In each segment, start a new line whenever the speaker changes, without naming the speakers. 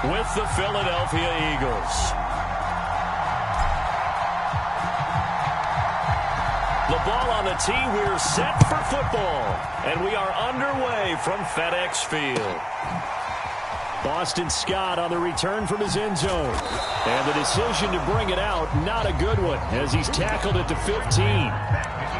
with the Philadelphia Eagles. The ball on the tee. We're set for football. And we are underway from FedEx Field. Boston Scott on the return from his end zone. And the decision to bring it out, not a good one, as he's tackled it to 15.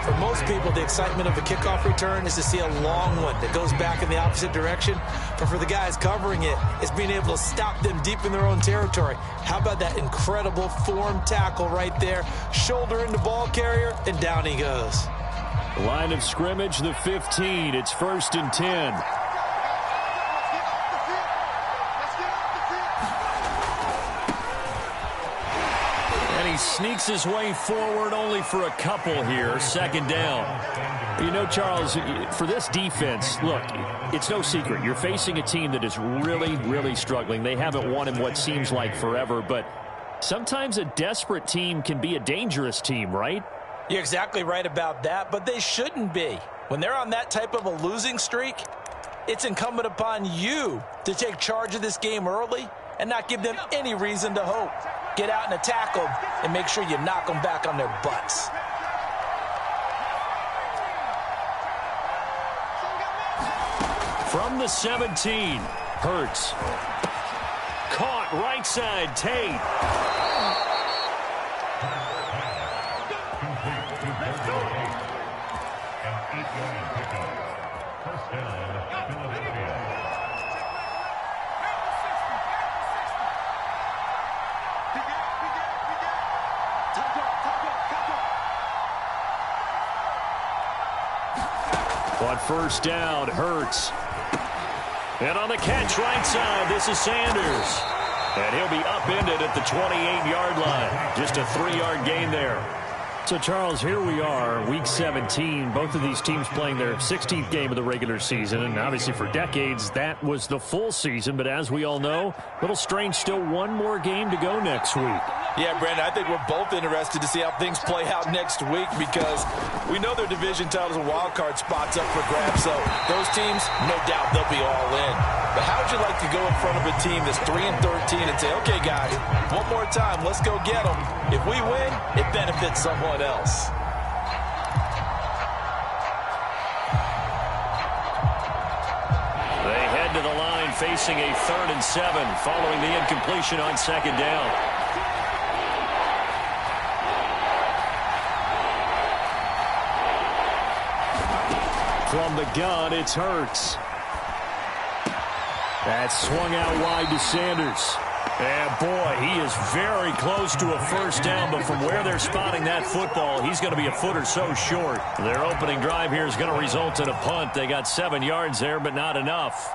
For most people, the excitement of a kickoff return is to see a long one that goes back in the opposite direction. But for the guys covering it, it's being able to stop them deep in their own territory. How about that incredible form tackle right there? Shoulder into ball carrier, and down he goes.
Line of scrimmage, the 15. It's 1st and 10. Sneaks his way forward only for a couple here. 2nd down. You know, Charles, for this defense, look, it's no secret. You're facing a team that is really, really struggling. They haven't won in what seems like forever, but sometimes a desperate team can be a dangerous team, right?
You're exactly right about that, but they shouldn't be. When they're on that type of a losing streak, it's incumbent upon you to take charge of this game early and not give them any reason to hope. Get out and attack them and make sure you knock them back on their butts.
From the 17, Hurts. Caught right side, Tate. On 1st down, Hurts. And on the catch right side, this is Sanders. And he'll be upended at the 28-yard line. Just a 3-yard gain there. So, Charles, here we are, Week 17. Both of these teams playing their 16th game of the regular season. And obviously for decades, that was the full season. But as we all know, a little strange, still one more game to go next week.
Yeah, Brandon, I think we're both interested to see how things play out next week because we know their division titles and wild card spots up for grabs. So those teams, no doubt they'll be all in. But how would you like to go in front of a team that's 3-13 and say, okay, guys, one more time, let's go get them. If we win, it benefits someone else.
They head to the line facing a 3rd and 7 following the incompletion on 2nd down. From the gun, it's Hurts. That's swung out wide to Sanders. And, boy, he is very close to a 1st down, but from where they're spotting that football, he's going to be a foot or so short. Their opening drive here is going to result in a punt. They got 7 yards there, but not enough.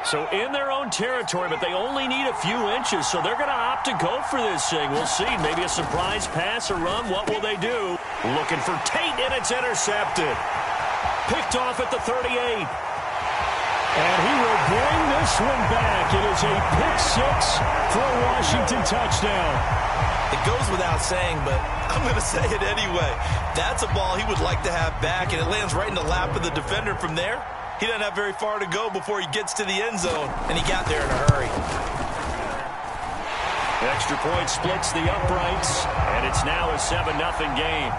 So in their own territory, but they only need a few inches, so they're going to opt to go for this thing. We'll see. Maybe a surprise pass or run. What will they do? Looking for Tate, and it's intercepted. Picked off at the 38. And he will bring this one back. It is a pick-6 for a Washington touchdown.
It goes without saying, but I'm going to say it anyway. That's a ball he would like to have back, and it lands right in the lap of the defender from there. He doesn't have very far to go before he gets to the end zone, and he got there in a hurry.
Extra point splits the uprights, and it's now a 7-0 game.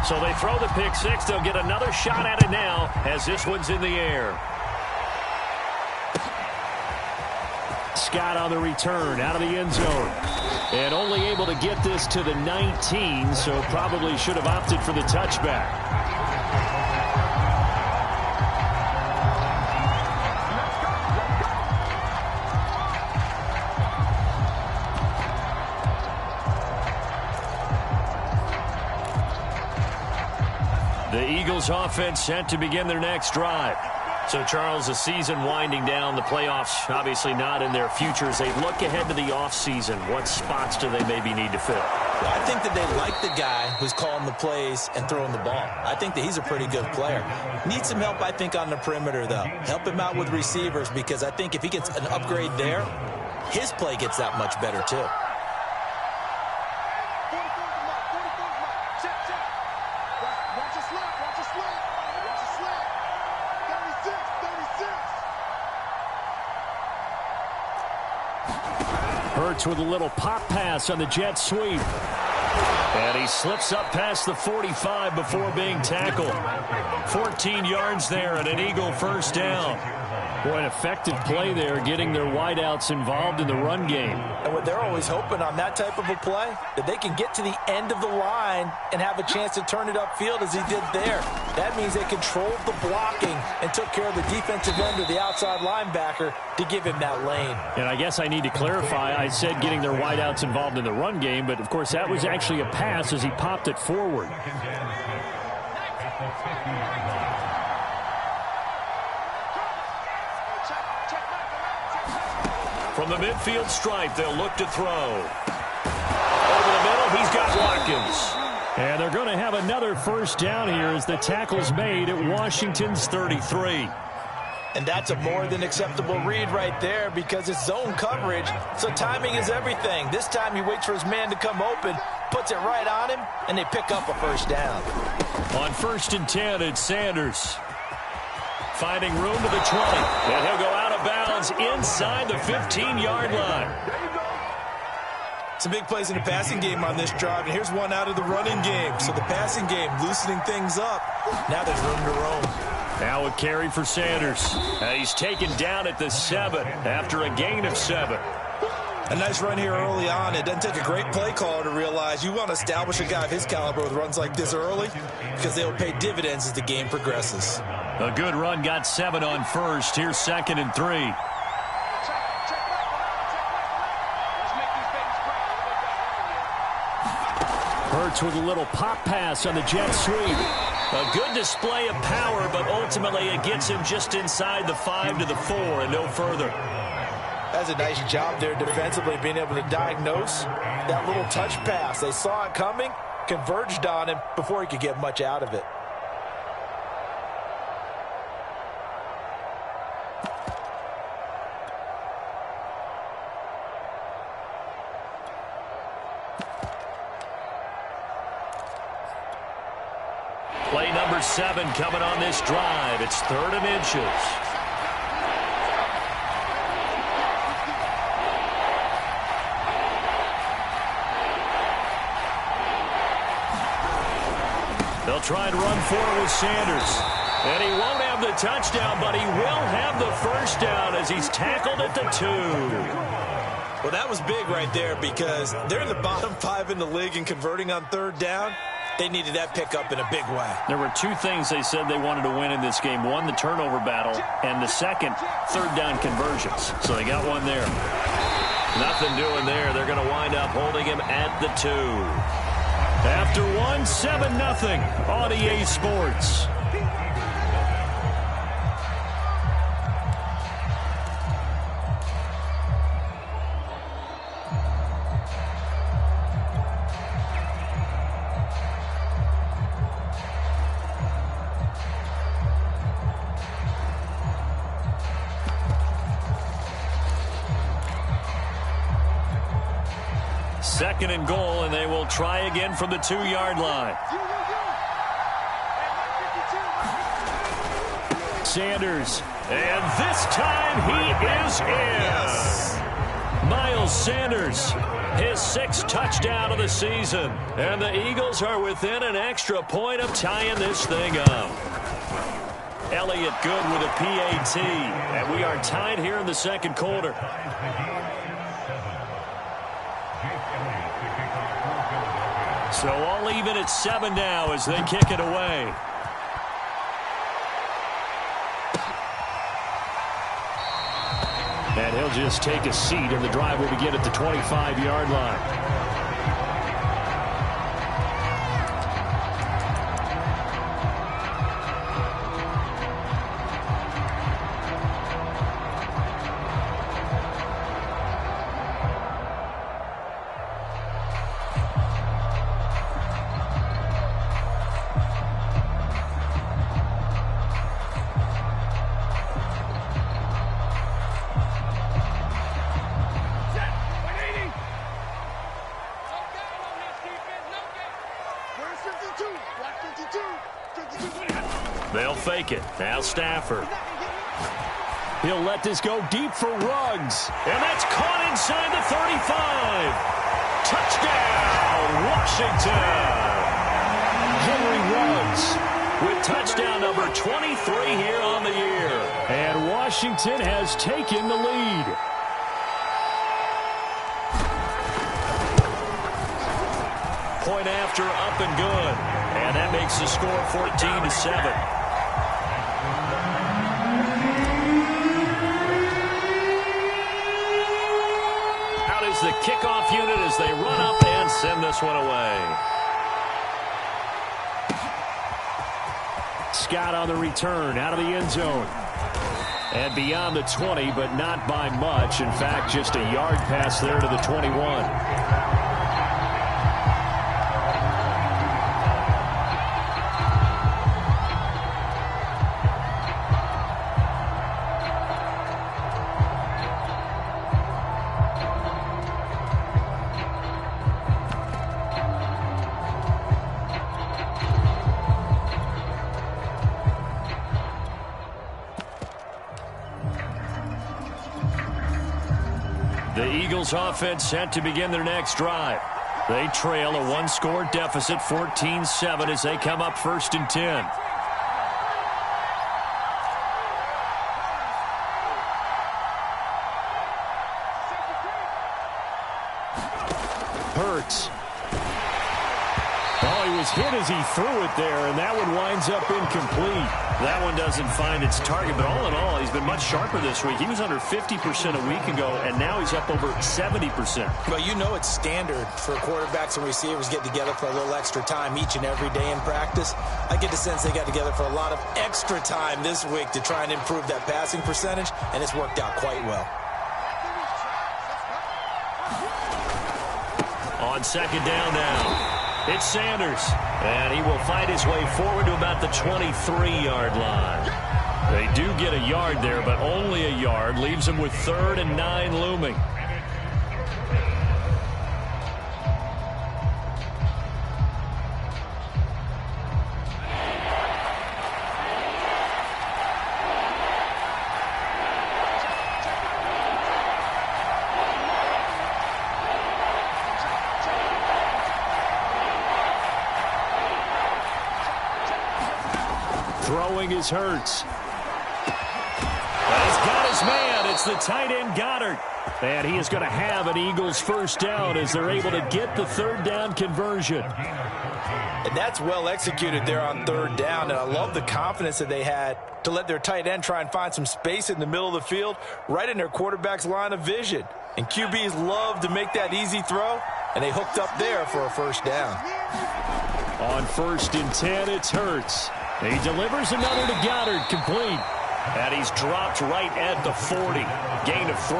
So they throw the pick-6. They'll get another shot at it now as this one's in the air. Scott on the return out of the end zone. And only able to get this to the 19, so probably should have opted for the touchback. The Eagles offense set to begin their next drive. So, Charles, the season winding down, the playoffs obviously not in their future. As they look ahead to the offseason, what spots do they maybe need to fill?
Well, I think that they like the guy who's calling the plays and throwing the ball. I think that he's a pretty good player. Needs some help, I think, on the perimeter, though. Help him out with receivers, because I think if he gets an upgrade there, his play gets that much better, too.
Hurts with a little pop pass on the jet sweep. And he slips up past the 45 before being tackled. 14 yards there and an Eagle first down. Boy, an effective play there, getting their wideouts involved in the run game.
And what they're always hoping on that type of a play, that they can get to the end of the line and have a chance to turn it upfield as he did there. That means they controlled the blocking and took care of the defensive end or the outside linebacker to give him that lane.
And I guess I need to clarify, I said getting their wideouts involved in the run game, but of course that was actually a pass as he popped it forward. From the midfield stripe, they'll look to throw. Over the middle, he's got Watkins. And they're going to have another first down here as the tackle's made at Washington's 33.
And that's a more than acceptable read right there because it's zone coverage, so timing is everything. This time he waits for his man to come open, puts it right on him, and they pick up a first down.
On 1st and 10, it's Sanders. Finding room to the 20, and he'll go out of bounds inside the 15-yard line.
Some big plays in the passing game on this drive, and here's one out of the running game. So the passing game loosening things up. Now there's room to roam.
Now a carry for Sanders. He's taken down at the 7 after a gain of 7.
A nice run here early on. It doesn't take a great play caller to realize you want to establish a guy of his caliber with runs like this early because they will pay dividends as the game progresses.
A good run got 7 on 1st. Here's 2nd and 3. Hurts with a little pop pass on the jet sweep. A good display of power, but ultimately it gets him just inside the 5 to the 4 and no further.
That's a nice job there defensively, being able to diagnose that little touch pass. They saw it coming, converged on him before he could get much out of it.
Play number 7 coming on this drive. It's 3rd and inches. They'll try and run forward with Sanders. And he won't have the touchdown, but he will have the first down as he's tackled at the 2.
Well, that was big right there because they're in the bottom 5 in the league and converting on 3rd down. They needed that pickup in a big way.
There were 2 things they said they wanted to win in this game. One, the turnover battle, and the second, 3rd down conversions. So they got one there. Nothing doing there. They're going to wind up holding him at the 2. After 1, 7-0 on EA Sports. Second and goal, and they will try again from the 2-yard line. Sanders, and this time he is in. Miles Sanders, his 6th touchdown of the season. And the Eagles are within an extra point of tying this thing up. Elliott Good with a PAT, and we are tied here in the 2nd quarter. So all even at 7 now as they kick it away. And he'll just take a seat, and the drive will begin at the 25-yard line. They'll fake it. Now Stafford. He'll let this go deep for Ruggs. And that's caught inside the 35. Touchdown, Washington. Henry Ruggs with touchdown number 23 here on the year. And Washington has taken the lead. Point after, up and good. And that makes the score 14-7. Out is the kickoff unit as they run up and send this one away. Scott on the return, out of the end zone. And beyond the 20, but not by much. In fact, just a yard pass there to the 21. The Eagles offense set to begin their next drive. They trail a one-score deficit, 14-7, as they come up 1st and 10. Hurts. Oh, he was hit as he threw it there, and that one winds up incomplete. That one doesn't find its target, but all in all, he's been much sharper this week. He was under 50% a week ago, and now he's up over 70%.
Well, you know it's standard for quarterbacks and receivers get together for a little extra time each and every day in practice. I get the sense they got together for a lot of extra time this week to try and improve that passing percentage, and it's worked out quite well.
On 2nd down now. It's Sanders, and he will find his way forward to about the 23-yard line. They do get a yard there, but only a yard. Leaves them with 3rd and 9 looming. Throwing is Hurts. He's got his man. It's the tight end Goddard. And he is going to have an Eagles first down as they're able to get the 3rd down conversion.
And that's well executed there on 3rd down. And I love the confidence that they had to let their tight end try and find some space in the middle of the field, right in their quarterback's line of vision. And QBs love to make that easy throw, and they hooked up there for a first down.
On 1st and 10, it's Hurts. He delivers another to Goddard, complete. And he's dropped right at the 40. Gain of 3.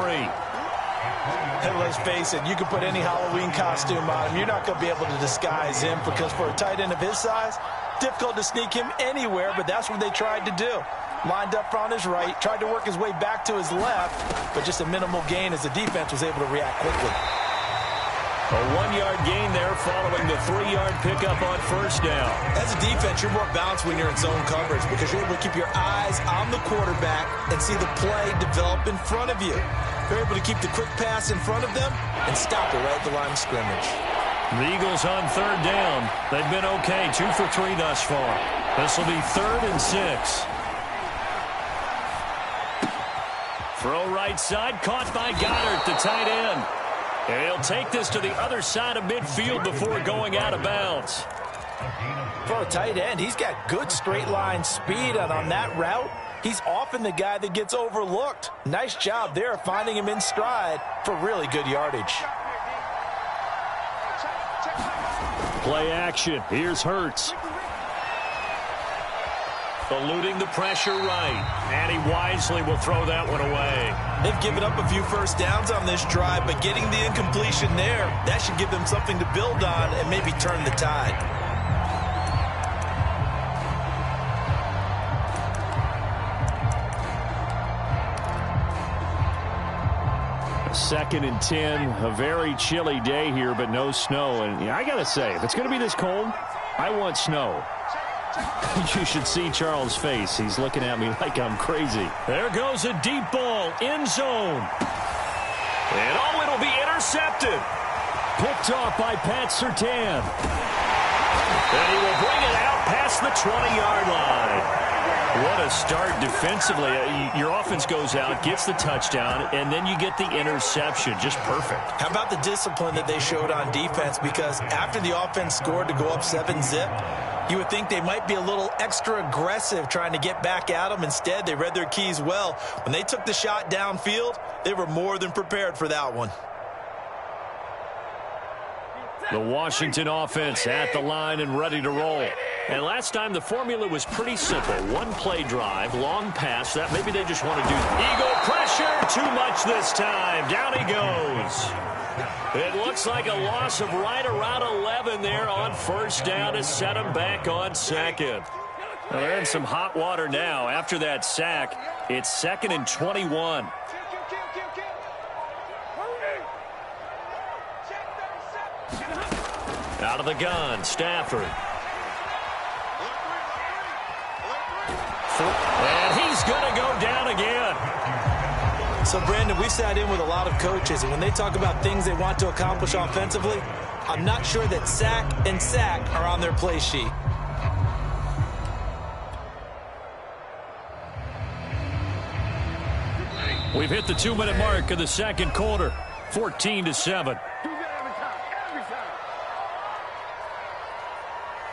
And let's face it, you can put any Halloween costume on him. You're not going to be able to disguise him because for a tight end of his size, difficult to sneak him anywhere, but that's what they tried to do. Lined up on his right, tried to work his way back to his left, but just a minimal gain as the defense was able to react quickly.
A 1-yard gain there following the 3-yard pickup on 1st down.
As a defense, you're more balanced when you're in zone coverage because you're able to keep your eyes on the quarterback and see the play develop in front of you. You're able to keep the quick pass in front of them and stop it right at the line of scrimmage.
The Eagles on 3rd down. They've been okay, 2 for 3 thus far. This will be 3rd and 6. Throw right side, caught by Goddard, the tight end. And he'll take this to the other side of midfield before going out of bounds.
For a tight end, he's got good straight line speed, and on that route, he's often the guy that gets overlooked. Nice job there finding him in stride for really good yardage.
Play action. Here's Hurts. Eluding the pressure right. And he wisely will throw that one away.
They've given up a few first downs on this drive, but getting the incompletion there, that should give them something to build on and maybe turn the tide.
Second and 10, a very chilly day here, but no snow. And I got to say, if it's going to be this cold, I want snow. You should see Charles' face. He's looking at me like I'm crazy. There goes a deep ball, end zone. And oh, it'll be intercepted. Picked off by Pat Surtain. And he will bring it out past the 20-yard line. What a start defensively. Your offense goes out, gets the touchdown, and then you get the interception. Just perfect.
How about the discipline that they showed on defense? Because after the offense scored to go up 7-zip, you would think they might be a little extra aggressive trying to get back at them. Instead, they read their keys well. When they took the shot downfield, they were more than prepared for that one.
The Washington offense at the line and ready to roll. And last time the formula was pretty simple. One-play drive, long pass. That maybe they just want to do eagle pressure. Too much this time. Down he goes. It looks like a loss of right around 11 there on first down to set him back on second. Well, they're in some hot water now. After that sack, it's 2nd and 21. Out of the gun, Stafford. And he's going to go down again.
So, Brandon, we sat in with a lot of coaches, and when they talk about things they want to accomplish offensively, I'm not sure that sack and sack are on their play sheet.
We've hit the 2-minute mark of the second quarter, 14-7.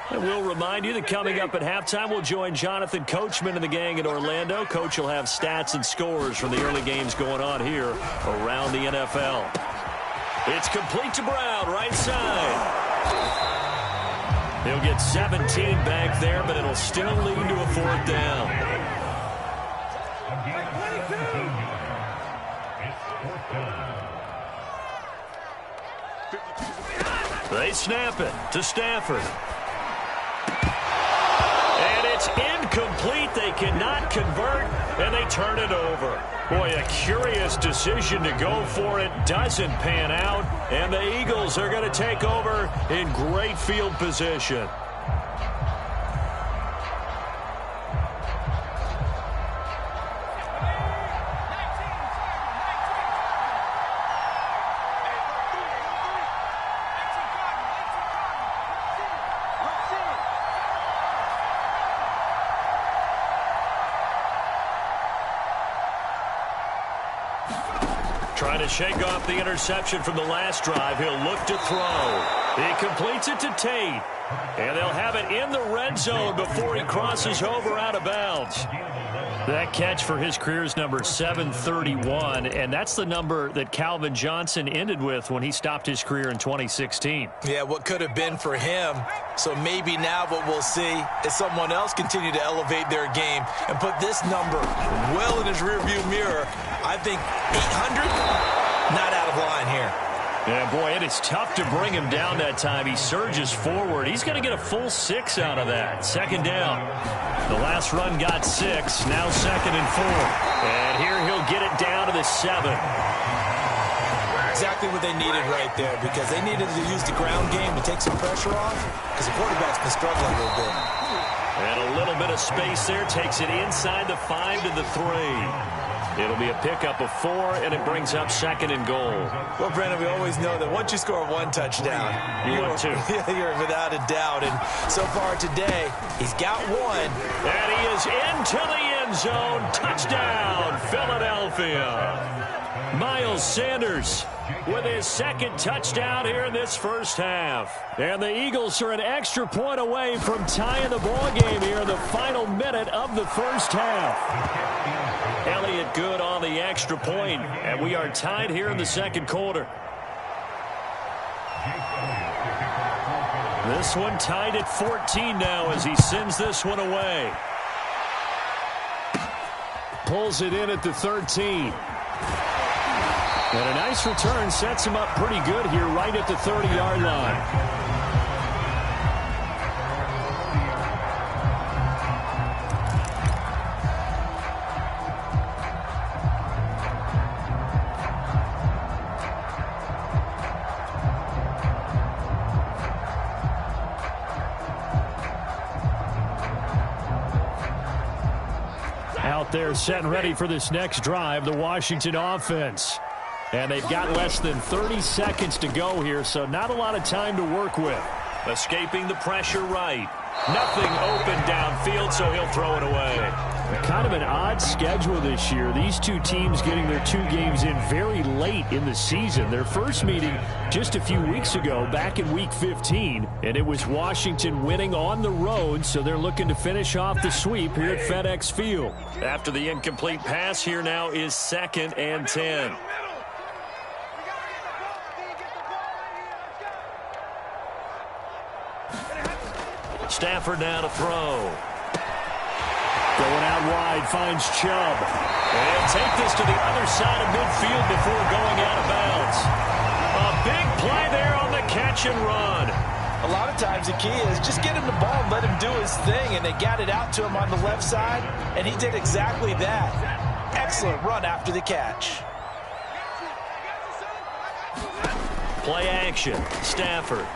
And we'll remind you that coming up at halftime, we'll join Jonathan Coachman and the gang in Orlando. Coach will have stats and scores from the early games going on here around the NFL. It's complete to Brown, right side. He'll get 17 back there, but it'll still lead to a 4th down. They snap it to Stafford. It's incomplete. They cannot convert, and they turn it over. Boy, a curious decision to go for it. Doesn't pan out, and the Eagles are going to take over in great field position. Trying to shake off the interception from the last drive. He'll look to throw. He completes it to Tate. And they'll have it in the red zone before he crosses over out of bounds. That catch for his career is number 731, and that's the number that Calvin Johnson ended with when he stopped his career in 2016.
Yeah, what could have been for him. So maybe now what we'll see is someone else continue to elevate their game and put this number well in his rearview mirror. I think 800, not out of line here.
Yeah, boy, it is tough to bring him down that time. He surges forward. He's going to get a full 6 out of that. 2nd down. The last run got 6. Now 2nd and 4. And here he'll get it down to the 7.
Exactly what they needed right there, because they needed to use the ground game to take some pressure off, because the quarterback's been struggling a little bit.
And a little bit of space there. Takes it inside the 5 to the 3. It'll be a pickup of 4, and it brings up 2nd and goal.
Well, Brandon, we always know that once you score 1 touchdown,
you're
without a doubt. And so far today, he's got 1.
And he is into the end zone. Touchdown, Philadelphia. Miles Sanders with his 2nd touchdown here in this first half. And the Eagles are an extra point away from tying the ball game here in the final minute of the first half. Elliott good on the extra point, and we are tied here in the second quarter. This one tied at 14 now as he sends this one away. Pulls it in at the 13. And a nice return sets him up pretty good here right at the 30-yard line. out there setting ready for this next drive, the Washington offense. And they've got less than 30 seconds to go here, so not a lot of time to work with. Escaping the pressure right. Nothing open downfield, so he'll throw it away. Kind of an odd schedule this year. These two teams getting their 2 games in very late in the season. Their first meeting just a few weeks ago, back in Week 15, and it was Washington winning on the road, so they're looking to finish off the sweep here at FedEx Field. After the incomplete pass, here now is 2nd and 10. Stafford now to throw. Going out wide, finds Chubb. And take this to the other side of midfield before going out of bounds. A big play there on the catch and run.
A lot of times the key is just get him the ball and let him do his thing, and they got it out to him on the left side, and he did exactly that. Excellent run after the catch.
Play action, Stafford.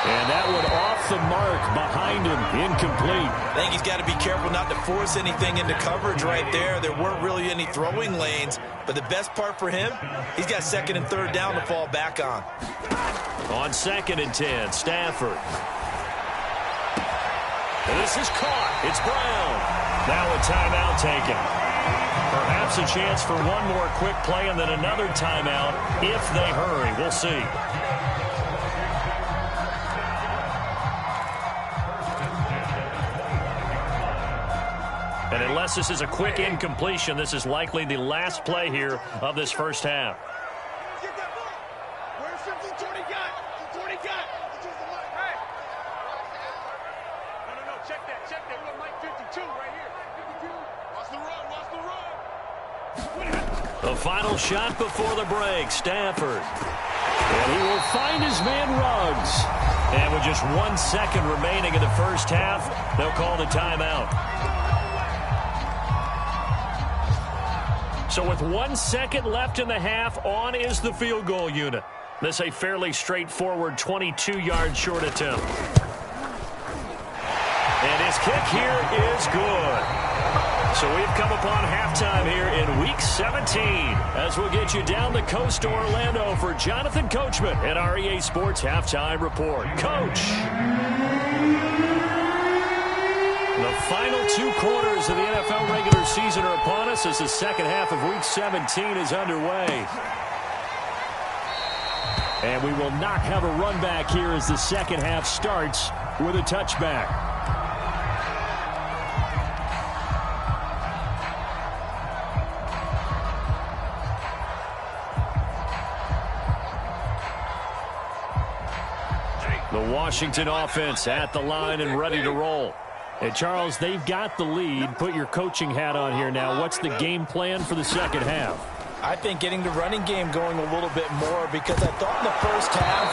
And that one off the mark behind him, incomplete.
I think he's got to be careful not to force anything into coverage right there. There weren't really any throwing lanes, but the best part for him, he's got 2nd and 3rd down to fall back on.
On 2nd and 10, Stafford. And this is caught. It's Brown. Now a timeout taken. Perhaps a chance for one more quick play and then another timeout if they hurry. We'll see. And unless this is a quick incompletion, this is likely the last play here of this first half. The final shot before the break, Stafford. And he will find his man Ruggs. And with just 1 second remaining in the first half, they'll call the timeout. So with 1 second left in the half, on is the field goal unit. This a fairly straightforward 22-yard short attempt. And his kick here is good. So we've come upon halftime here in Week 17 as we'll get you down the coast to Orlando for Jonathan Coachman at our EA Sports Halftime Report. Coach. The final 2 quarters of the NFL regular season are upon us as the second half of Week 17 is underway. And we will not have a run back here as the second half starts with a touchback. The Washington offense at the line and ready to roll. And, Charles, they've got the lead. Put your coaching hat on here now. What's the game plan for the second half?
I think getting the running game going a little bit more, because I thought in the first half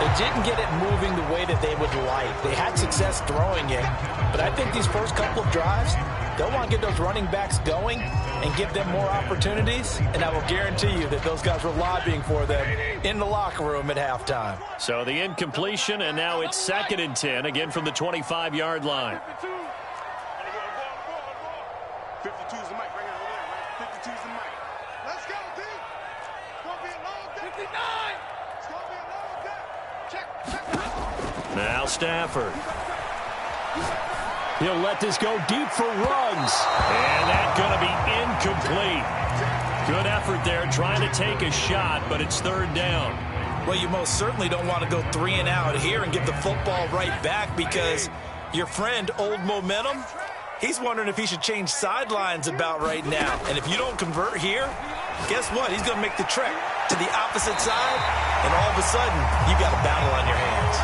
they didn't get it moving the way that they would like. They had success throwing it, but I think these first couple of drives, they'll want to get those running backs going and give them more opportunities, and I will guarantee you that those guys were lobbying for them in the locker room at halftime.
So the incompletion, and now it's 2nd and 10, again from the 25-yard line.
52's the mic right here. 52's the mic. Let's go, D. It's going to be a long day. 59. It's going to be a long day. Check.
Now Stafford. He'll let this go deep for Ruggs. And that's going to be incomplete. Good effort there trying to take a shot, but it's 3rd down.
Well, you most certainly don't want to go 3 and out here and give the football right back, because your friend, Old Momentum, he's wondering if he should change sidelines about right now. And if you don't convert here, guess what? He's going to make the trek to the opposite side, and all of a sudden, you've got a battle on your hands.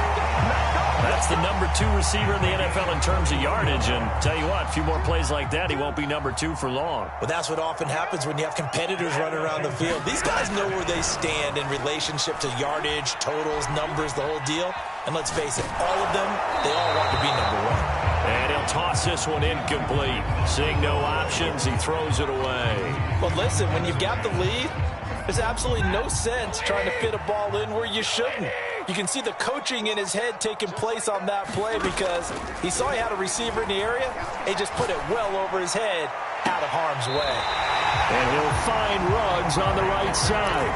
That's the number 2 receiver in the NFL in terms of yardage. And tell you what, a few more plays like that, he won't be number 2 for long.
Well, that's what often happens when you have competitors running around the field. These guys know where they stand in relationship to yardage, totals, numbers, the whole deal. And let's face it, all of them, they all want to be number 1.
And he'll toss this one incomplete. Seeing no options, he throws it away.
Well, listen, when you've got the lead, there's absolutely no sense trying to fit a ball in where you shouldn't.
You can see the coaching in his head taking place on that play because he saw he had a receiver in the area. He just put it well over his head, out of harm's way.
And he'll find Ruggs on the right side.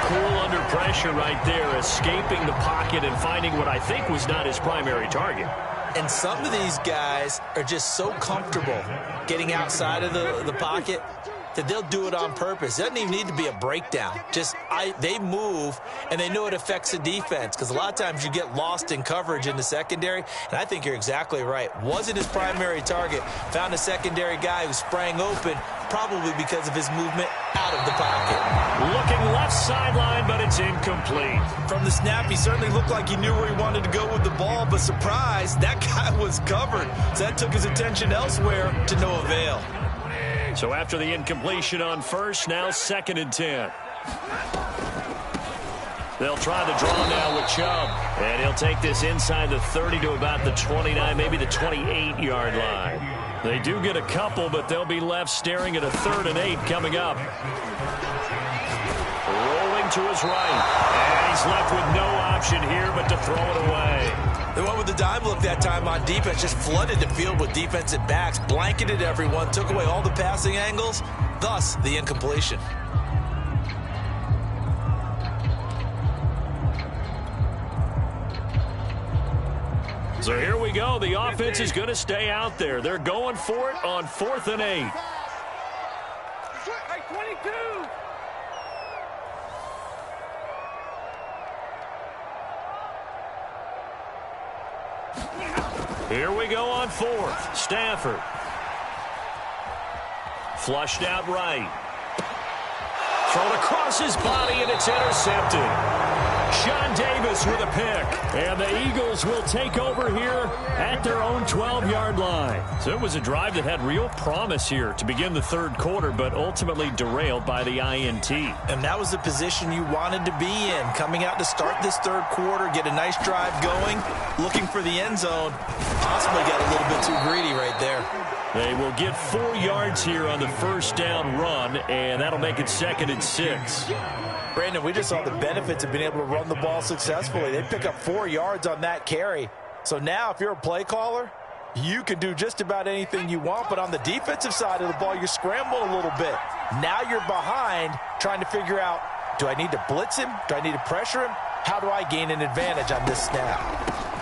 Cool under pressure right there, escaping the pocket and finding what I think was not his primary target.
And some of these guys are just so comfortable getting outside of the pocket that they'll do it on purpose. It doesn't even need to be a breakdown. They move, and they know it affects the defense because a lot of times you get lost in coverage in the secondary, and I think you're exactly right. Wasn't his primary target. Found a secondary guy who sprang open, probably because of his movement out of the pocket.
Looking left sideline, but it's incomplete.
From the snap, he certainly looked like he knew where he wanted to go with the ball, but surprise, that guy was covered. So that took his attention elsewhere to no avail.
So after the incompletion on first, now 2nd and 10. They'll try the draw now with Chubb. And he'll take this inside the 30 to about the 29, maybe the 28-yard line. They do get a couple, but they'll be left staring at a 3rd and 8 coming up. Rolling to his right. And he's left with no option here but to throw it away.
They went with the dime look that time on defense, just flooded the field with defensive backs, blanketed everyone, took away all the passing angles, thus the incompletion.
So here we go. The offense is going to stay out there. They're going for it on 4th and 8.
Hey, 22!
Here we go on 4th. Stafford. Flushed out right. Thrown across his body, and it's intercepted. Sean Davis with a pick. And the Eagles will take over here at their own 12-yard line. So it was a drive that had real promise here to begin the 3rd quarter, but ultimately derailed by the INT.
And that was the position you wanted to be in, coming out to start this 3rd quarter, get a nice drive going, looking for the end zone. Possibly got a little bit too greedy right there.
They will get 4 yards here on the first down run, and that'll make it 2nd and 6.
Brandon, we just saw the benefits of being able to run the ball successfully. They pick up 4 yards on that carry. So now if you're a play caller, you can do just about anything you want. But on the defensive side of the ball, you're scrambling a little bit. Now you're behind trying to figure out, do I need to blitz him? Do I need to pressure him? How do I gain an advantage on this snap?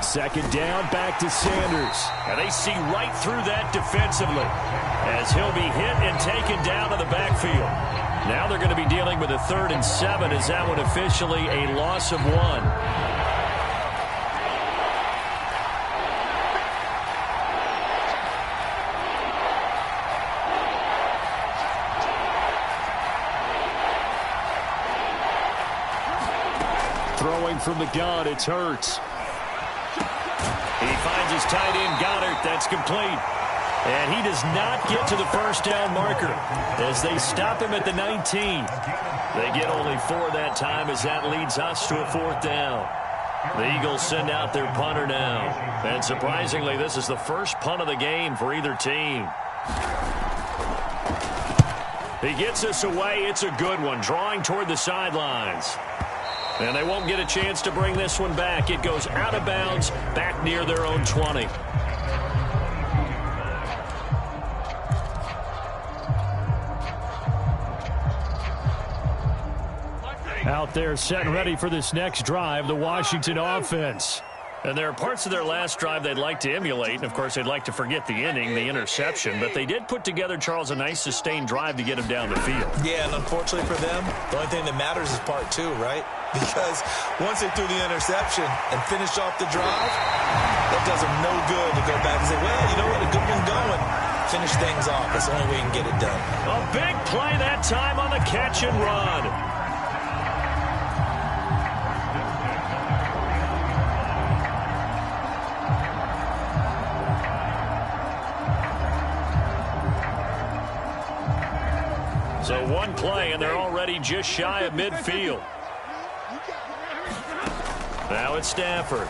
2nd down, back to Sanders. And they see right through that defensively as he'll be hit and taken down to the backfield. Now they're going to be dealing with a 3rd and 7 as that one officially a loss of 1. Throwing from the gun, it's Hurts. He finds his tight end, Goddard. That's complete. And he does not get to the first down marker as they stop him at the 19. They get only 4 that time as that leads us to a 4th down. The Eagles send out their punter now. And surprisingly, this is the first punt of the game for either team. He gets us away. It's a good one, drawing toward the sidelines. And they won't get a chance to bring this one back. It goes out of bounds, back near their own 20. Out there set and ready for this next drive, the Washington offense. And there are parts of their last drive they'd like to emulate. And, of course, they'd like to forget the inning, the interception. But they did put together, Charles, a nice sustained drive to get him down the field.
Yeah, and unfortunately for them, the only thing that matters is part 2, right? Because once they threw the interception and finished off the drive, that does them no good to go back and say, well, you know what, a good one going. Finish things off. That's the only way you can get it done.
A big play that time on the catch and run. So one play, and they're already just shy of midfield. Now it's Stafford.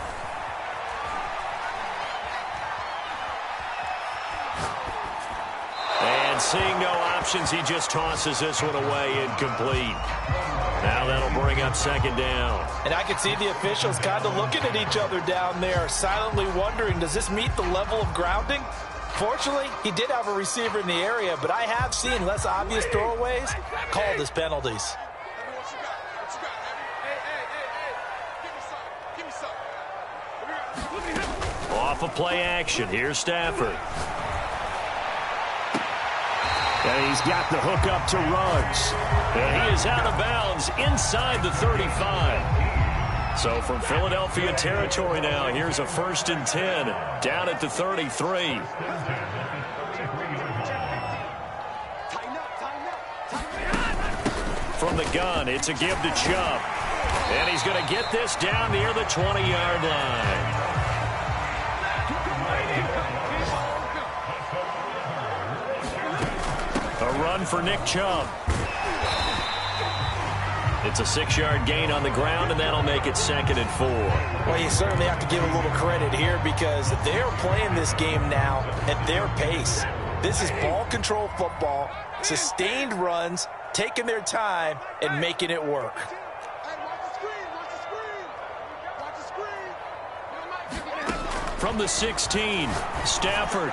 And seeing no options, he just tosses this one away incomplete. Now that'll bring up second down.
And I can see the officials kind of looking at each other down there, silently wondering, does this meet the level of grounding? Fortunately, he did have a receiver in the area, but I have seen less obvious throwaways called as penalties.
Off of play action, here's Stafford. And he's got the hook up to Ruggs. And he is out of bounds inside the 35. So from Philadelphia territory now, here's a 1st and 10 down at the 33. From the gun, it's a give to Chubb. And he's going to get this down near the 20-yard line. A run for Nick Chubb. It's a 6-yard gain on the ground, and that'll make it 2nd and 4.
Well, you certainly have to give a little credit here because they're playing this game now at their pace. This is ball control football, sustained runs, taking their time, and making it work.
From the 16, Stafford.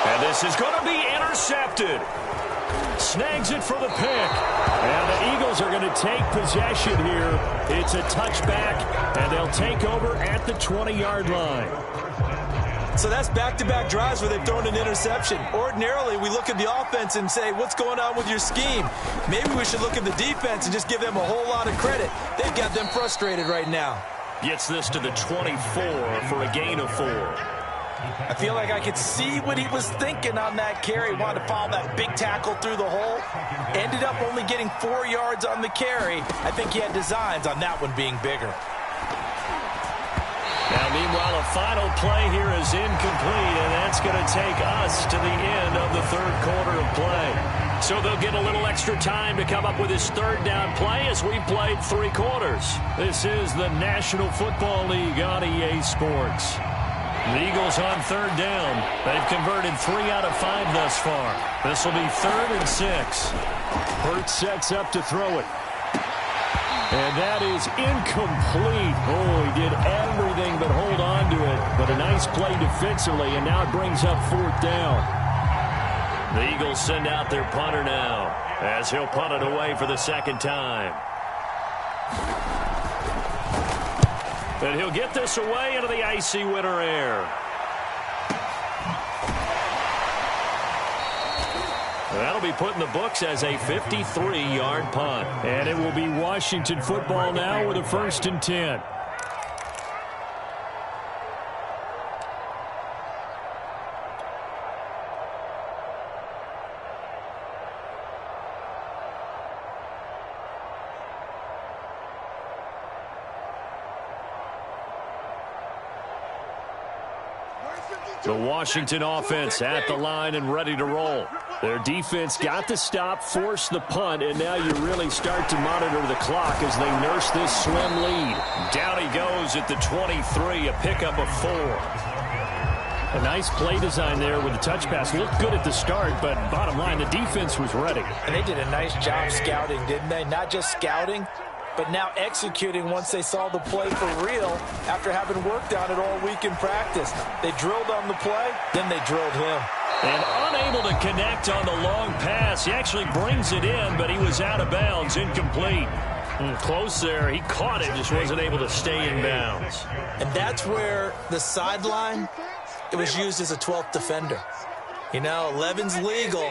And this is going to be intercepted. Snags it for the pick. And the Eagles are going to take possession here. It's a touchback, and they'll take over at the 20-yard line.
So that's back-to-back drives where they've thrown an interception. Ordinarily, we look at the offense and say, what's going on with your scheme? Maybe we should look at the defense and just give them a whole lot of credit. They've got them frustrated right now.
Gets this to the 24 for a gain of 4.
I feel like I could see what he was thinking on that carry. Wanted to follow that big tackle through the hole. Ended up only getting 4 yards on the carry. I think he had designs on that one being bigger.
Now, meanwhile, a final play here is incomplete, and that's going to take us to the end of the 3rd quarter of play. So they'll get a little extra time to come up with his 3rd down play as we've played 3 quarters. This is the National Football League on EA Sports. The Eagles on 3rd down. They've converted 3 out of 5 thus far. This will be 3rd and 6. Hurts sets up to throw it. And that is incomplete. Oh, he did everything but hold on to it. But a nice play defensively, and now it brings up 4th down. The Eagles send out their punter now as he'll punt it away for the 2nd time. And he'll get this away into the icy winter air. That'll be put in the books as a 53-yard punt. And it will be Washington football now with a 1st and 10. The Washington offense at the line and ready to roll. Their defense got the stop, forced the punt, and now you really start to monitor the clock as they nurse this slim lead. Down he goes at the 23, a pickup of 4. A nice play design there with the touch pass. Looked good at the start, but bottom line, the defense was ready.
And they did a nice job scouting, didn't they? Not just scouting, but now executing once they saw the play for real after having worked on it all week in practice. They drilled on the play, then they drilled him.
And unable to connect on the long pass. He actually brings it in, but he was out of bounds, incomplete. Close there. He caught it, just wasn't able to stay in bounds.
And that's where the sideline, it was used as a 12th defender. You know, 11's legal.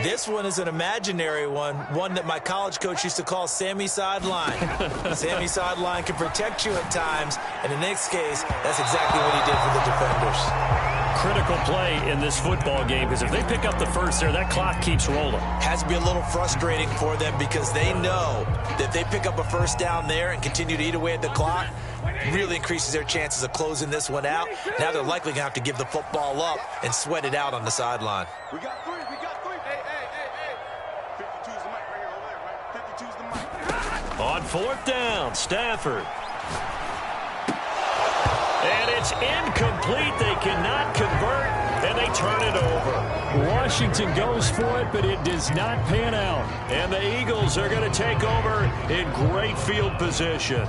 This one is an imaginary one that my college coach used to call Sammy Sideline. Sammy Sideline can protect you at times, and in this case, that's exactly what he did for the defenders.
Critical play in this football game, because if they pick up the 1st there, that clock keeps rolling.
Has to be a little frustrating for them because they know that if they pick up a 1st down there and continue to eat away at the clock, really increases their chances of closing this one out. Now they're likely going to have to give the football up and sweat it out on the sideline.
We got 3. Hey. 52's the mic right here over there, right? 52's the mic.
On 4th down, Stafford. And it's incomplete. They cannot convert, and they turn it over. Washington goes for it, but it does not pan out. And the Eagles are going to take over in great field position.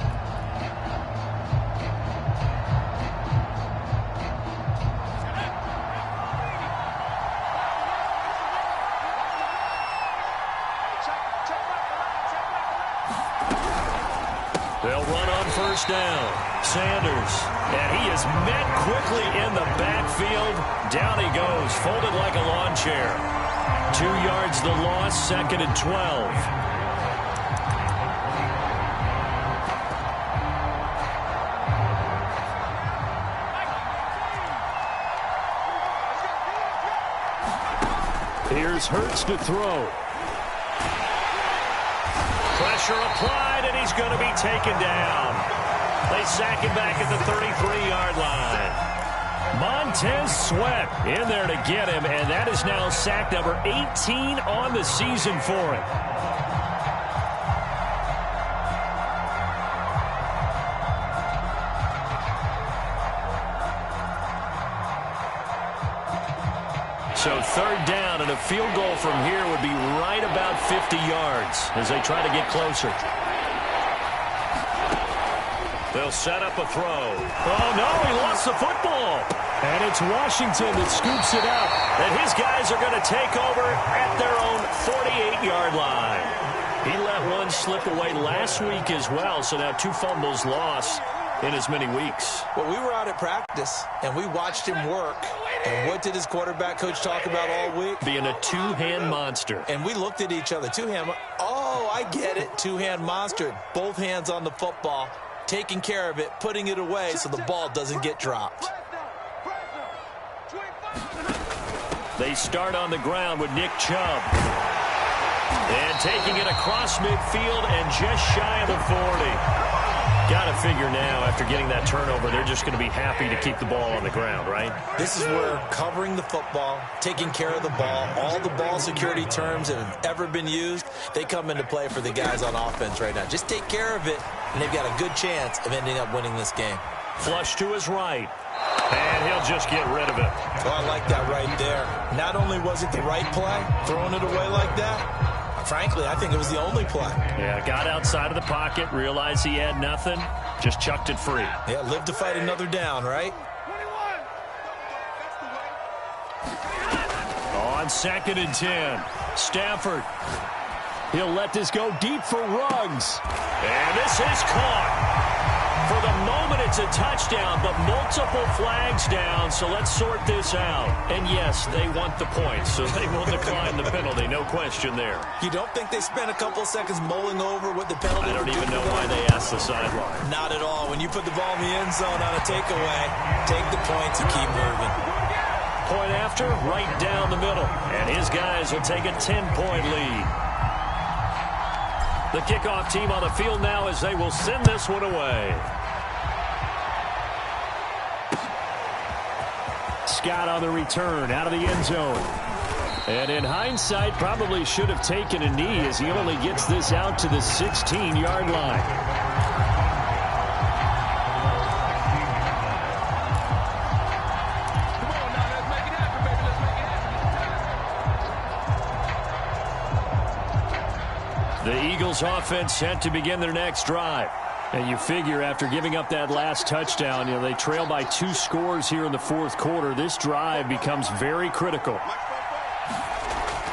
They'll run on first down. Sanders, and he is met quickly in the backfield. Down he goes, folded like a lawn chair. 2 yards the loss, 2nd and 12. Here's Hurts to throw. Pressure applied, and he's going to be taken down. They sack him back at the 33-yard line. Montez Sweat in there to get him, and that is now sack number 18 on the season for him. So 3rd down, and a field goal from here would be right about 50 yards as they try to get closer. They'll set up a throw. Oh, no, he lost the football. And it's Washington that scoops it up. And his guys are going to take over at their own 48-yard line. He let one slip away last week as well, so now 2 fumbles lost in as many weeks.
Well, we were out at practice, and we watched him work. And what did his quarterback coach talk about all week?
Being a two-hand monster.
And we looked at each other. Two-hand. Oh, I get it. Two-hand monster. Both hands on the football, taking care of it, putting it away so the ball doesn't get dropped.
They start on the ground with Nick Chubb. And taking it across midfield and just shy of the 40. Got to figure now, after getting that turnover, they're just going to be happy to keep the ball on the ground, right?
This is where covering the football, taking care of the ball, all the ball security terms that have ever been used, they come into play for the guys on offense right now. Just take care of it, and they've got a good chance of ending up winning this game.
Flush to his right. And he'll just get rid of it.
Oh, I like that right there. Not only was it the right play, throwing it away like that, frankly, I think it was the only play.
Yeah, got outside of the pocket, realized he had nothing, just chucked it free.
Yeah, live to fight another down, right?
On 2nd and 10, Stafford. He'll let this go deep for Ruggs. And this is caught. For the moment, it's a touchdown, but multiple flags down, so let's sort this out. And yes, they want the points, so they will decline the penalty, no question there.
You don't think they spent a couple seconds mulling over what the penalty?
I don't even know why they asked the sideline.
Not at all. When you put the ball in the end zone on a takeaway, take the points and keep moving.
Point after, right down the middle. And his guys will take a 10-point lead. The kickoff team on the field now as they will send this one away. Scott on the return out of the end zone. And in hindsight, probably should have taken a knee as he only gets this out to the 16-yard line. The Eagles offense set to begin their next drive. And you figure after giving up that last touchdown, they trail by 2 scores here in the 4th quarter. This drive becomes very critical.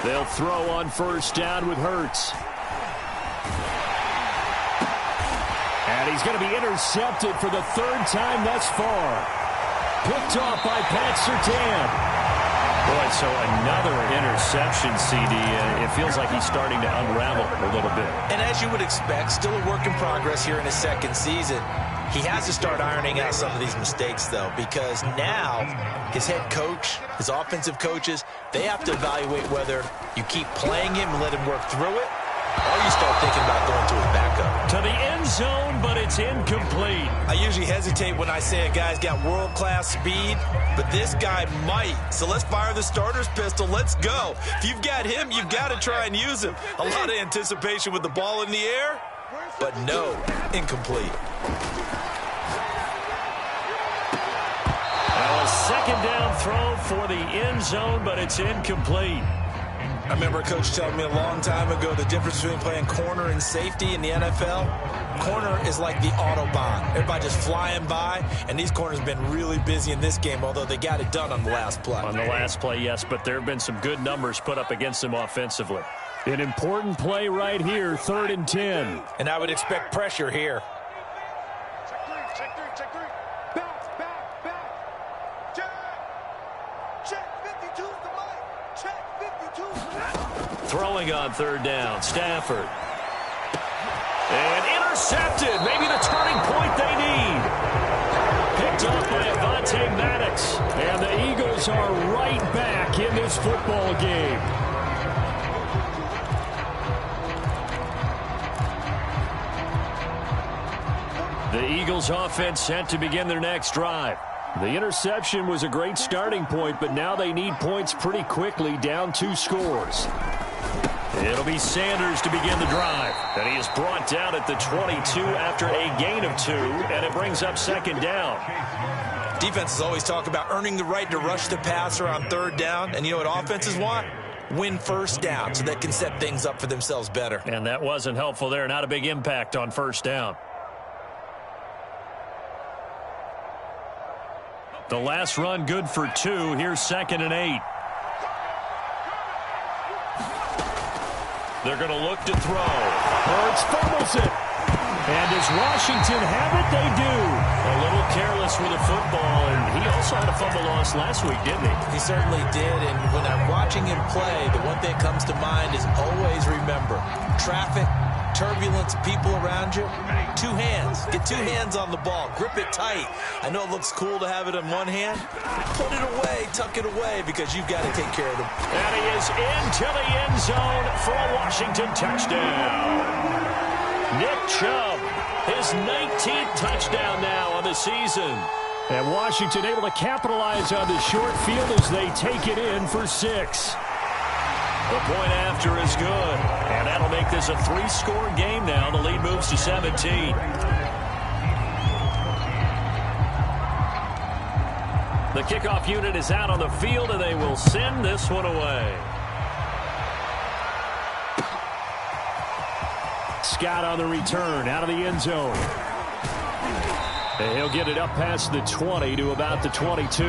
They'll throw on first down with Hurts. And he's going to be intercepted for the 3rd time thus far. Picked off by Pat Surtain. Boy, so another interception, CD. It feels like he's starting to unravel a little bit.
And as you would expect, still a work in progress here in his 2nd season. He has to start ironing out some of these mistakes, though, because now his head coach, his offensive coaches, they have to evaluate whether you keep playing him and let him work through it, or you start thinking about going to his backup.
To the end zone, but it's incomplete.
I usually hesitate when I say a guy's got world-class speed, but this guy might. So let's fire the starter's pistol. Let's go. If you've got him, you've got to try and use him. A lot of anticipation with the ball in the air, but no, incomplete.
second down throw for the end zone, but it's incomplete.
I remember a coach telling me a long time ago the difference between playing corner and safety in the NFL. Corner is like the Autobahn. Everybody just flying by, and these corners have been really busy in this game, although they got it done on the last play.
On the last play, yes, but there have been some good numbers put up against them offensively. An important play right here, 3rd and 10.
And I would expect pressure here.
Check three, check three, check three. Back, back, back. Check. Check 52's the mic. Check 52's the mic.
Throwing on 3rd down, Stafford. And intercepted, maybe the turning point they need. Picked up by Avonte Maddox. And the Eagles are right back in this football game. The Eagles offense set to begin their next drive. The interception was a great starting point, but now they need points pretty quickly, down 2 scores. It'll be Sanders to begin the drive. And he is brought down at the 22 after a gain of 2, and it brings up 2nd down.
Defenses always talk about earning the right to rush the passer on 3rd down, and you know what offenses want? Win 1st down so they can set things up for themselves better.
And that wasn't helpful there. Not a big impact on 1st down. The last run good for 2. Here's 2nd and 8. They're going to look to throw. Hurts fumbles it. And does Washington have it? They do. A little careless with the football, and he also had a fumble loss last week, didn't he?
He certainly did, and when I'm watching him play, the one thing that comes to mind is always remember, traffic, turbulence, people around you, 2 hands. Get 2 hands on the ball. Grip it tight. I know it looks cool to have it in one hand. Put it away, tuck it away, because you've got to take care of them.
And he is into the end zone for a Washington touchdown. Nick Chubb, his 19th touchdown now on the season. And Washington able to capitalize on the short field as they take it in for 6. The point after is good, and that'll make this a 3-score game now. The lead moves to 17. The kickoff unit is out on the field, and they will send this one away. Scott on the return, out of the end zone. And he'll get it up past the 20 to about the 22.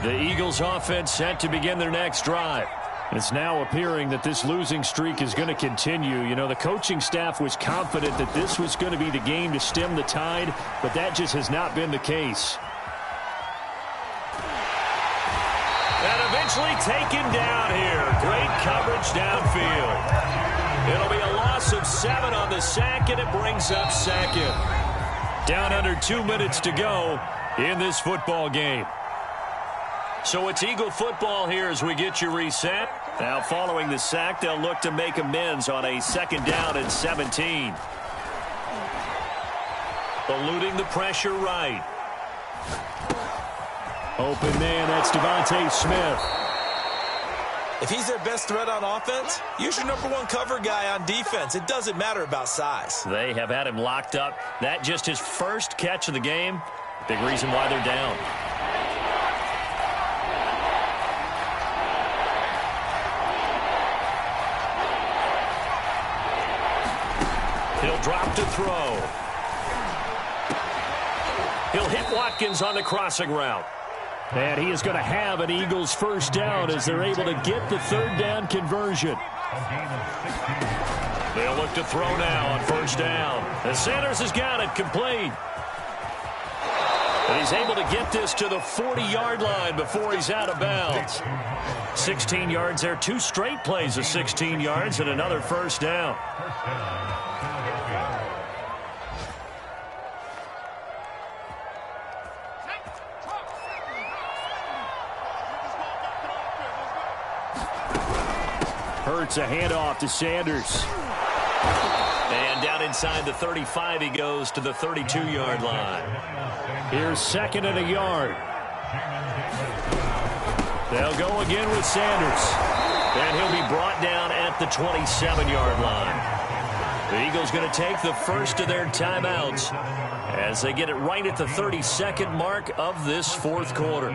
The Eagles offense set to begin their next drive. It's now appearing that this losing streak is going to continue. You know, the coaching staff was confident that this was going to be the game to stem the tide, but that just has not been the case. And eventually taken down here. Great coverage downfield. It'll be a loss of 7 on the sack, and it brings up 2nd. Down under 2 minutes to go in this football game. So it's Eagle football here as we get you reset. Now following the sack, they'll look to make amends on a 2nd down and 17. Eluding the pressure right. Open man, that's Devontae Smith.
If he's their best threat on offense, use your #1 cover guy on defense. It doesn't matter about size.
They have had him locked up. That just his first catch of the game. Big reason why they're down. He'll drop to throw. He'll hit Watkins on the crossing route. And he is going to have an Eagles 1st down as they're able to get the 3rd down conversion. They'll look to throw now on 1st down. And Sanders has got it complete. And he's able to get this to the 40-yard line before he's out of bounds. 16 yards there, 2 straight plays of 16 yards and another 1st down. Hurts a handoff to Sanders. And down inside the 35, he goes to the 32-yard line. Here's 2nd and a yard. They'll go again with Sanders. And he'll be brought down at the 27-yard line. The Eagles going to take the first of their timeouts as they get it right at the 32nd mark of this fourth quarter.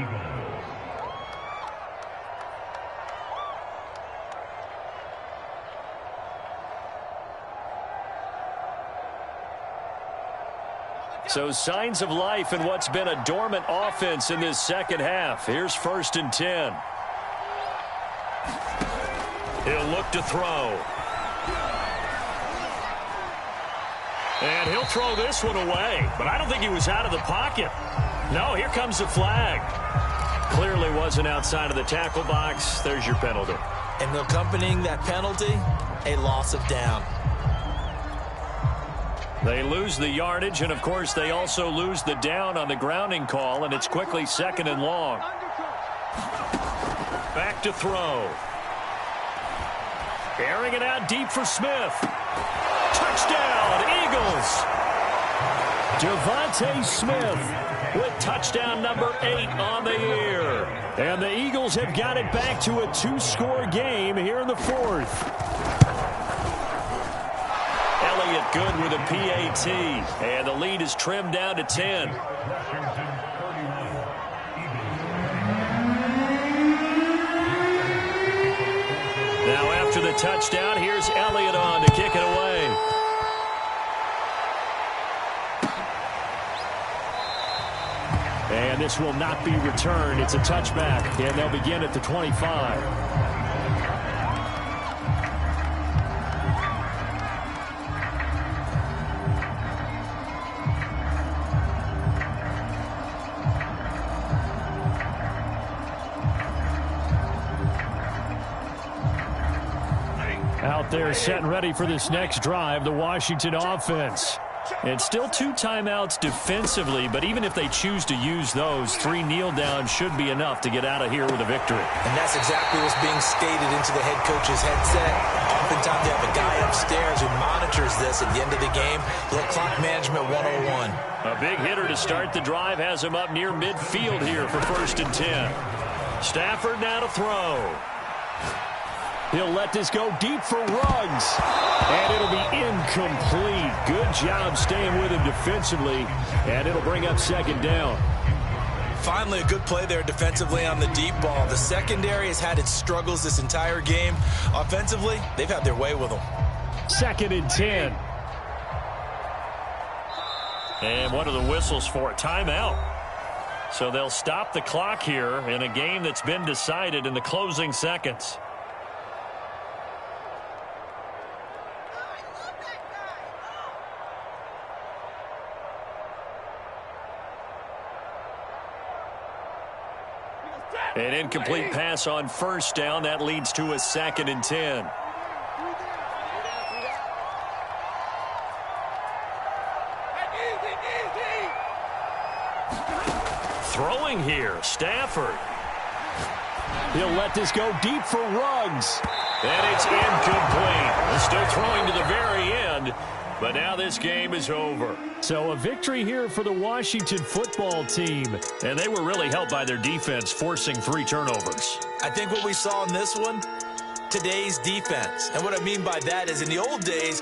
So signs of life in what's been a dormant offense in this second half. Here's 1st and 10. He'll look to throw. And he'll throw this one away. But I don't think he was out of the pocket. No, here comes the flag. Clearly wasn't outside of the tackle box. There's your penalty.
And accompanying that penalty, a loss of down.
They lose the yardage, and, of course, they also lose the down on the grounding call, and it's quickly 2nd and long. Back to throw. Airing it out deep for Smith. Touchdown, Eagles! Devontae Smith with touchdown number 8 on the year. And the Eagles have got it back to a 2-score game here in the fourth. Elliott good with a PAT, and the lead is trimmed down to 10. Now after the touchdown, here's Elliott on to kick it away. And this will not be returned. It's a touchback, and they'll begin at the 25. Out there set and ready for this next drive, the Washington offense. And still 2 timeouts defensively, but even if they choose to use those, 3 kneel downs should be enough to get out of here with a victory.
And that's exactly what's being stated into the head coach's headset. Oftentimes they have a guy upstairs who monitors this at the end of the game. Little clock management 101.
A big hitter to start the drive has him up near midfield here for 1st and 10. Stafford now to throw. He'll let this go deep for Ruggs. And it'll be incomplete. Good job staying with him defensively. And it'll bring up 2nd down.
Finally, a good play there defensively on the deep ball. The secondary has had its struggles this entire game. Offensively, they've had their way with them.
2nd and 10. And what are the whistles for? Timeout. So they'll stop the clock here in a game that's been decided in the closing seconds. An incomplete pass on 1st down. That leads to a 2nd and 10. Throwing here, Stafford. He'll let this go deep for Ruggs. And it's incomplete. They're still throwing to the very end. But now this game is over. So a victory here for the Washington football team. And they were really helped by their defense, forcing 3 turnovers.
I think what we saw in this one, today's defense. And what I mean by that is in the old days,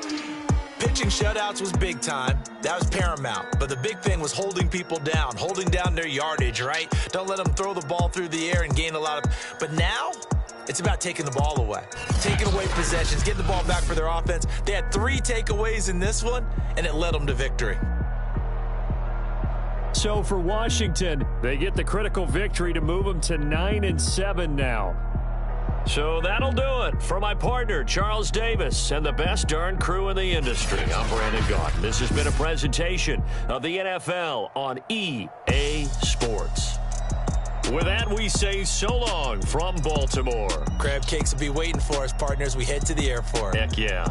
pitching shutouts was big time. That was paramount. But the big thing was holding people down, holding down their yardage, right? Don't let them throw the ball through the air and gain a lot of... But now, it's about taking the ball away. Taking away possessions, getting the ball back for their offense. They had 3 takeaways in this one, and it led them to victory.
So for Washington, they get the critical victory to move them to 9-7 now. So that'll do it. For my partner, Charles Davis, and the best darn crew in the industry, I'm Brandon Gaudin. This has been a presentation of the NFL on EA Sports. With that, we say so long from Baltimore.
Crab cakes will be waiting for us, partners. We head to the airport.
Heck yeah.